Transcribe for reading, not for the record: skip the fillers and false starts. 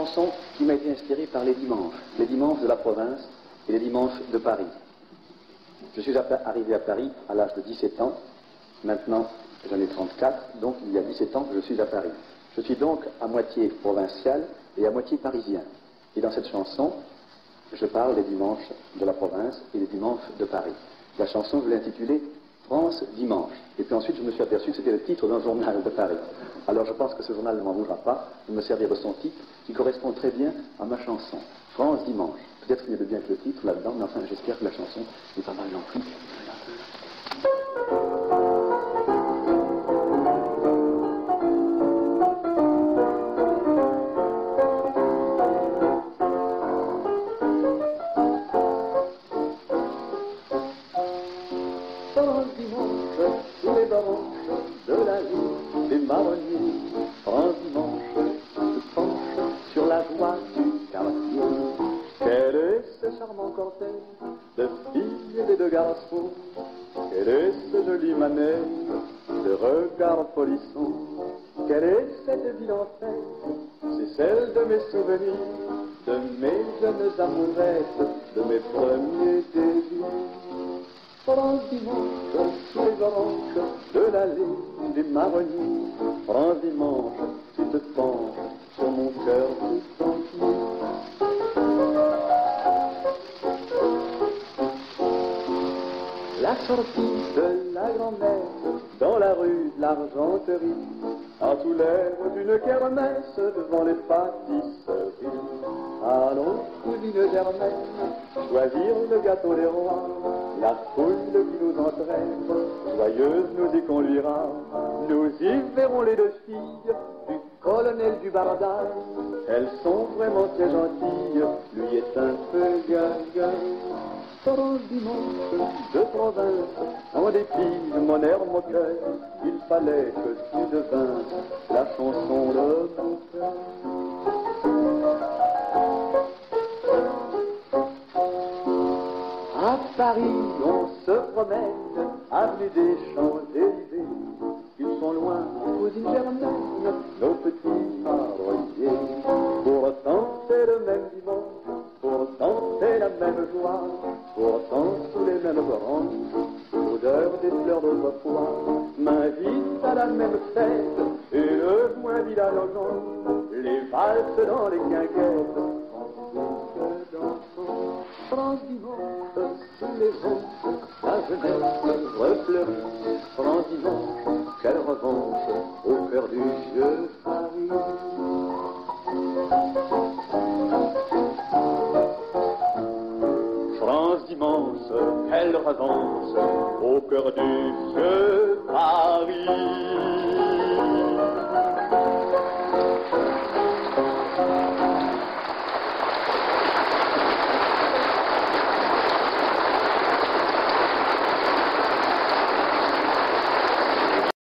chanson qui m'a été inspirée par les dimanches de la province et les dimanches de Paris. Je suis arrivé à Paris à l'âge de 17 ans, maintenant j'en ai 34, donc il y a 17 ans que je suis à Paris. Je suis donc à moitié provincial et à moitié parisien. Et dans cette chanson, je parle des dimanches de la province et des dimanches de Paris. La chanson, je l'ai intitulée France Dimanche. Et puis ensuite, je me suis aperçu que c'était le titre d'un journal de Paris. Alors je pense que ce journal ne m'en voudra pas de me servir de son titre, qui correspond très bien à ma chanson. France Dimanche. Peut-être qu'il y a de bien que le titre là-dedans, mais enfin, j'espère que la chanson n'est pas mal non plus. Sous les branches de l'allée des marronniers, France Dimanche se penche sur la joie du quartier. Quel est ce charmant cortège de filles et de garçons? Quel est ce joli manège de regards polissons? Quelle est cette ville en fête? C'est celle de mes souvenirs, de mes jeunes amourettes, de mes premiers désirs. France Dimanche, sous les branches de l'allée des marronniers. France Dimanche, tu te penches sur mon cœur tout entier. La sortie de la grand-mère dans la rue de l'Argenterie a tout l'air d'une kermesse devant les pâtisseries. Allons, cousine Germaine, choisir le gâteau des rois. La foule qui nous entraîne, joyeuse nous y conduira. Nous y verrons les deux filles du colonel du Bardage. Elles sont vraiment très gentilles, lui est un peu gaga. France Dimanche de province, en dépit de mon air moqueur, il fallait que tu devinsses la chanson de mon cœur. À Paris, on se promène, avenue des Champs-Élysées. Ils sont loin, cousine Germaine, nos petits marronniers. Pourtant, c'est le même dimanche, pourtant, c'est la même joie. Pourtant, sous les mêmes branches, l'odeur des fleurs d'autrefois m'invite à la même fête. Et le moins dit la logance, les valses dans les quinquettes. France Dimanche, sous les ronces, la jeunesse refleurit. France Dimanche, quelle revanche au cœur du vieux Paris. France Dimanche, quelle revanche au cœur du vieux Paris.